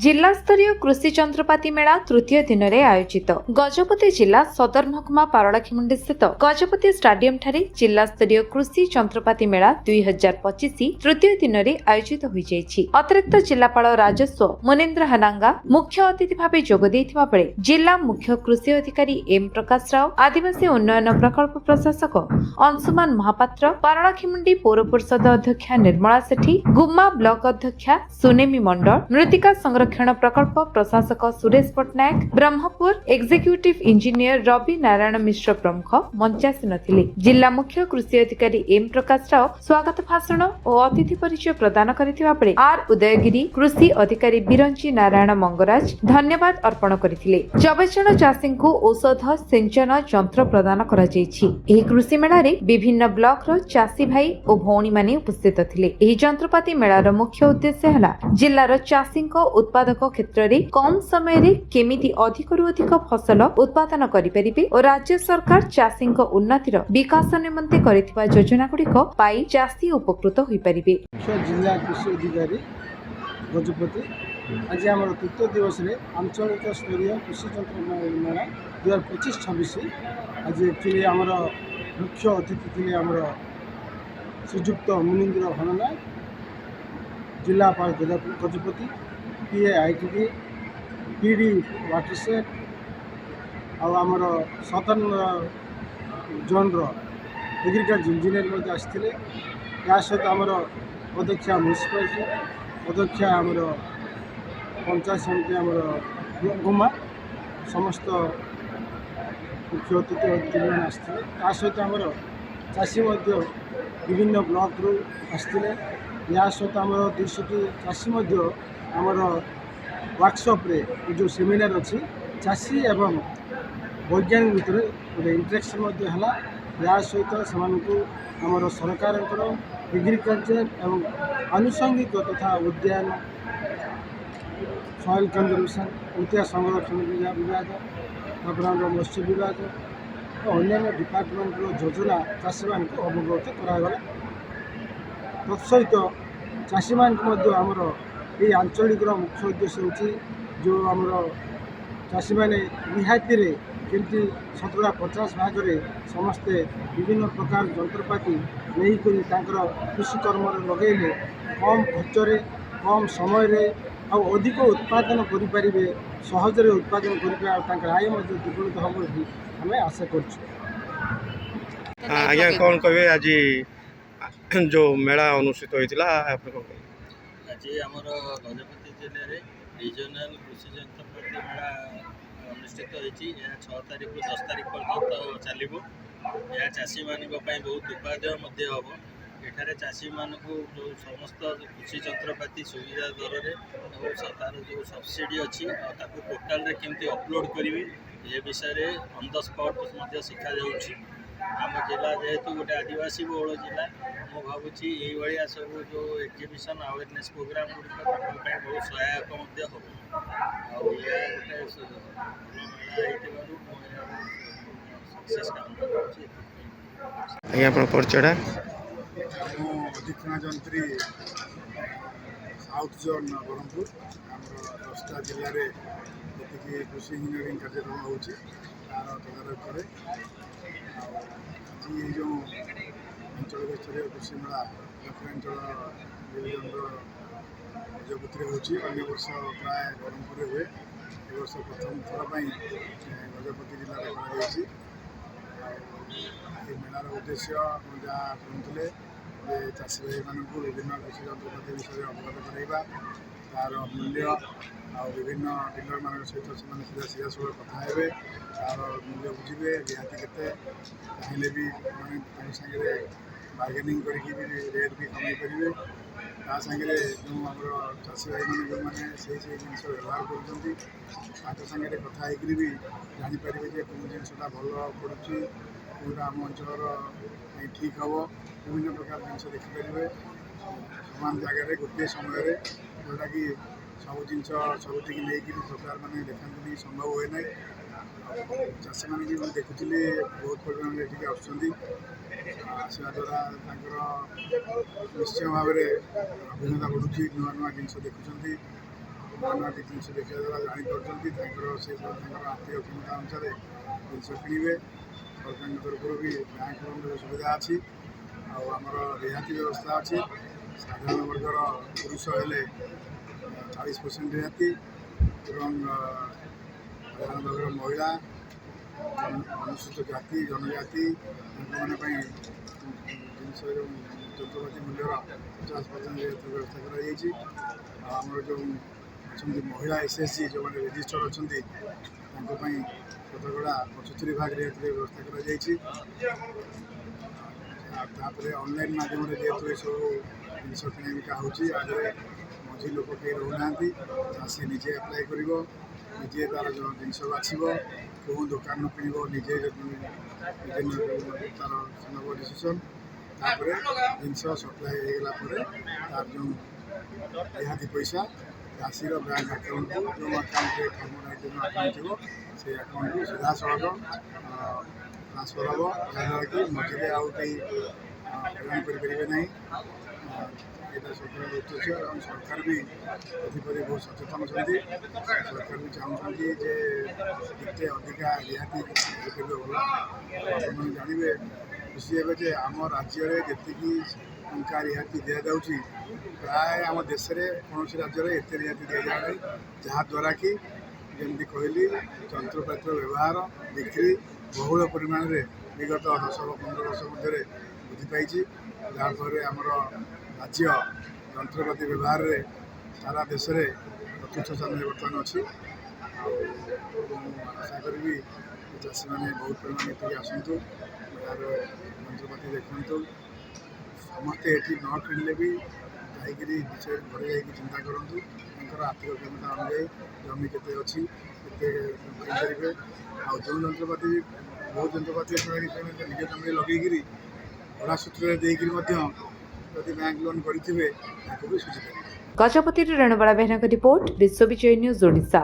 जिला स्तरीय कृषि जंत्रपाति मेला तृतीय दिन में आयोजित गजपति जिला सदर महकुमा पारड़ाखिमुंडी स्थित गजपति स्टाडियम ठारे जिला स्तरीय कृषि जंत्रपाति मेला 2025 तृतीय दिन में आयोजित हो जाइछि। अतिरिक्त जिलापाल राजस्व मुनीन्द्र हनांगा मुख्य अतिथि भाव जोग देइथिबा बेले जिला मुख्य कृषि अधिकारी एम प्रकाश राव, आदिवासी उन्नयन प्रकल्प प्रशासक अंशुमान महापात्र, पारड़ाखिमुंडी पौर परिषद अध्यक्षा निर्मला सेठी, गुम्मा ब्लॉक अध्यक्षा सुनेमी मंडल, मृत्तिका संरक्षण प्रकल्प प्रशासक सुरेश पट्टनायक, ब्रह्मपुर एक्जिक्यूटिव इंजीनियर रवि नारायण मिश्र प्रमुख मंचासीन थिले। जिला मुख्य कृषि अधिकारी एम प्रकाश राव स्वागत भाषण और अतिथि परिचय प्रदान करिथिबा बेले आर उदयगिरी कृषि अधिकारी बिरंची नारायण मंगराज धन्यवाद अर्पण करथिले। जबेचण चाषी को औषध सिंचन यंत्र प्रदान करा जायछि। एही कृषि मेला रे विभिन्न ब्लॉक रो चाषी भाई और भौणी माने उपस्थित थिले। एही जंत्रपाति मेलार मुख्य उद्देश्य हला जिल्लार चाषी उत्पादक क्षेत्र में कम समय रे केमिति अधिकरु अधिक फसल उत्पादन करिपरिबे और राज्य सरकार चाषी उन्नतिर विकास निमंते करिथिबा योजना गुड़िक पाई चाषी उपकृत होई परिबे। जिला कृषि अधिकारी गजपति आज आम तृतीय दिवस रे आंचलिक स्तरीय कृषि जंत्र मेला 2025-26 आज एक्चुअली आम मुख्य अतिथि थे आम श्रीजुक्त मुनीन्द्र हनना जिलापाल गजपति पीए आईटीडी पीडी वाटरसेट आमर सदर्न जोन एग्रिकल्चर इंजीनियर आसते या सहित आमर अध्यक्षा म्यूनिसिपालिटी अध्यक्षा आमर पंचायत समिति आमर गुमा समस्त मुख्य अतिथि आसते या सहित आमर चाषी विभिन्न ब्लॉक रू आसते या सहित आमर 200 चाषी आमर वर्कशॉप रे जो सेमिनार अच्छी चाषी एवं वैज्ञानिक भितर गोटे इंटरेक्शन है या सहित से आमर सरकार एग्रिकल्चर एवं आनुषंगिक तथा उद्यान सॉइल कंजर्वेशन इतिहास संरक्षण विभाग मत्स्य विभाग और अन्य डिपार्टमेंट योजना चाषी मान अवगत करागला। तत्सहित चाषी मानक आमर ये आंचलिक मुख्य उद्देश्य होची जो आमर चाषी माने रिहाती रे केमती 50 भाग रे समस्ते विभिन्न प्रकार जंत्रपाति नहीं करी तांकर कृषि कर्म लगेले कम खर्च रे कम समय रे और अधिक उत्पादन करि परिबे सहज रे उत्पादन करि तांकर आय मध्ये द्विगुणित हो बोली हमें आशा करछु। आज्ञा कौन कहे आज जो मेला अनुष्ठित होता आज आमर गजपति जिले में रिजनाल कृषि जंत्रपाति मेला अनुष्ठित होती 6 तारीख रु 10 तारीख पर्यटन चलो। यह चाषी मान बहुत उपादेय हम एठारे चाषी मानक जो समस्त कृषि जंत्रपाति सुविधा दर में तार जो सब्सिडी अच्छी पोर्टाल रे केमती अपलोड करेंगे ये विषय ऑन द स्पॉट शिखा जाऊँगी। आम जिला जेहेतु गोटे आदिवासी बहुल जिला मु भावुँ ये सब जो एग्जिबिशन अवेयरनेस प्रोग्राम गुड़िक बहुत सहायक हम गोटे परिचय अधीक्षण जंत्री साउथ जोन ब्रह्मपुर आम 10टा जिले में जी कृषि इंजीनियरिंग कार्यक्रम होची तार तदारख करे आज ये जो अंचल स्तरीय कृषि मेला दक्षिणांचल डिविजन गजपति होची अन्य वर्ष प्राय ब्रह्मपुर हुए ए वर्ष प्रथम थर पर गजपति जिले में मेलार उद्देश्य जहाँ शुणुले चाषी भाई मानक विभिन्न कृषि जंत्रपाति विषय अवगत कराइबा तार मूल्य आ विभिन्न डीलर मान सहित सीधा सीधासल कथा हे तार मूल्य बुझे रिहाती के चाहिए भी मैंने सागे बार्गेनिंग करके रेट भी कमाई पारे सागे जो आम चाषी भाई मैंने जो मैंने से जिन व्यवहार कर कथा होकर भी जापर कौन जिनसा भल पड़ुची कौटा आम अंचल ठीक हम विभिन्न प्रकार जिन देखिपारे समान जगह गोटे समय जोटा कि सब जिन सबुठ नहीं सरकार मैंने देखा संभव हुए ना चाषी मैंने भी देखुली बहुत परिमाण ये आसवा द्वारा निश्चय भाव में अभिज्ञता बढ़ुची नुआ नुआ जिन देखुं ନୂଆ ନୂଆ କିଛି ଜିନିଷ ଦେଖିବା ଦ୍ୱାରା ଜାଣିପାରୁଛନ୍ତି ସେ ସବୁ ତାଙ୍କର ଆର୍ଥିକ କ୍ଷମତା ଅନୁସାରେ ଜିନିଷ କିଣିବେ। ସରକାରଙ୍କ ତରଫରୁ ବି ବ୍ୟାଙ୍କ ଲୋନ୍ର ସୁବିଧା ଅଛି। ଆଉ ଆମର ରିହାତି ବ୍ୟବସ୍ଥା ଅଛି। ସାଧାରଣ ବର୍ଗର ପୁରୁଷ ହେଲେ 40% ରିହାତି ଏବଂ ସାଧାରଣ ବର୍ଗର ମହିଳା, ଅନୁସୂଚିତ ଜାତି, ଜନଜାତି ତାଙ୍କମାନଙ୍କ ପାଇଁ ଜିନିଷ ଏବଂ ଯନ୍ତ୍ରପାତି ମୂଲ୍ୟର 50% ରିହାତି ବ୍ୟବସ୍ଥା କରାଯାଇଛି। ଆଉ ଆମର ଯେଉଁ ଅଛନ୍ତି ମହିଳା SSG ଯେଉଁମାନେ ରେଜିଷ୍ଟର୍ଡ ଅଛନ୍ତି ତାଙ୍କ ପାଇଁ ଶତକଡ଼ା 75% ରିହାତିର ବ୍ୟବସ୍ଥା କରାଯାଇଛି। ଆଉ ତାପରେ ଅନଲାଇନ୍ ମାଧ୍ୟମରେ ଯେହେତୁ ଏସବୁ ଜିନିଷ କିଣାବିକା ହେଉଛି, ଆଗରେ ମଝି ଲୋକ କେହି ରହୁନାହାନ୍ତି। ଚାଷୀ ନିଜେ ଆପ୍ଲାଏ କରିବ, ନିଜେ ତା'ର ଜିନିଷ ବାଛିବ, କେଉଁ ଦୋକାନରୁ କିଣିବ, ନିଜେ ତା'ର ନେବ ଡିସିସନ୍। ତାପରେ ଜିନିଷ ସପ୍ଲାଏ ହେଇଗଲା ପରେ ତାର ଯେଉଁ ରିହାତି ପଇସା ଚାଷୀର ବ୍ୟାଙ୍କ ଆକାଉଣ୍ଟକୁ, ଯେଉଁ ଆକାଉଣ୍ଟରେ କର୍ମଚାରୀର ଆକାଉଣ୍ଟ ଥିବ ସେଇ ଆକାଉଣ୍ଟକୁ ସିଧାସଳଖ ଟ୍ରାନ୍ସଫର୍ ହେବ। ଯାହାଦ୍ୱାରା କି ମଝିରେ ଆଉ କେହି ହଇରାଣ କରିପାରିବେ ନାହିଁ। ଏଇଟା ସରକାରଙ୍କ ଉଦ୍ଦେଶ୍ୟ ଏବଂ ସରକାର ବି ଏଥିପ୍ରତି ବହୁତ ସଚେତନ ଅଛନ୍ତି। ସରକାର ବି ଚାହୁଁଛନ୍ତି ଯେ ଯେତେ ଅଧିକା ରିହାତି ହେଇପାରିବ ଭଲ। ଆପଣମାନେ ଜାଣିବେ, ଖୁସି ହେବେ ଯେ ଆମ ରାଜ୍ୟରେ ଯେତିକି ଟଙ୍କା ରିହାତି ଦିଆଯାଉଛି ପ୍ରାୟ ଆମ ଦେଶରେ କୌଣସି ରାଜ୍ୟରେ ଏତେ ରିହାତି ଦିଆଯାଉନାହିଁ। ଯାହାଦ୍ୱାରା କି ଯେମିତି କହିଲି ଯନ୍ତ୍ରପାତିର ବ୍ୟବହାର ବିକ୍ରି ବହୁଳ ପରିମାଣରେ ବିଗତ 10-15 ବର୍ଷ ମଧ୍ୟରେ ବୃଦ୍ଧି ପାଇଛି। ଯାହାଫଳରେ ଆମର ରାଜ୍ୟ ଯନ୍ତ୍ରପାତି ବ୍ୟବହାରରେ ସାରା ଦେଶରେ ଚତୁର୍ଥ ସ୍ଥାନରେ ବର୍ତ୍ତମାନ ଅଛି। ଆଉ ମୁଁ ଆଶା କରିବି ଚାଷୀମାନେ ବହୁତ ପରିମାଣରେ ଏଠିକି ଆସନ୍ତୁ, ଏହାର ଯନ୍ତ୍ରପାତି ଦେଖନ୍ତୁ। ସମସ୍ତେ ଏଠି ନ କିଣିଲେ ବି ଯାଇକରି ବିଷୟରେ ଘରେ ଯାଇକି ଚିନ୍ତା କରନ୍ତୁ। ତାଙ୍କର ଆର୍ଥିକ କ୍ଷମତା ଅନୁଯାୟୀ ଜମି କେତେ ଅଛି, କେତେ କିଣିପାରିବେ। ଆଉ ଯେଉଁ ଯନ୍ତ୍ରପାତି ବହୁତ ଯନ୍ତ୍ରପାତି ସେମାନେ ନିଜ ଜମିରେ ଲଗେଇକିରି ଭଡ଼ା ସୂତ୍ରରେ ଦେଇକରି ମଧ୍ୟ ଯଦି ବ୍ୟାଙ୍କ ଲୋନ୍ କରିଥିବେ ତାକୁ ବି ସୁଝିପାରିବେ। ଗଜପତିରୁ ରେଣୁବାଳା ବେହେରାଙ୍କ ରିପୋର୍ଟ, ବିଶ୍ୱବିଜୟ ନ୍ୟୁଜ୍ ଓଡ଼ିଶା।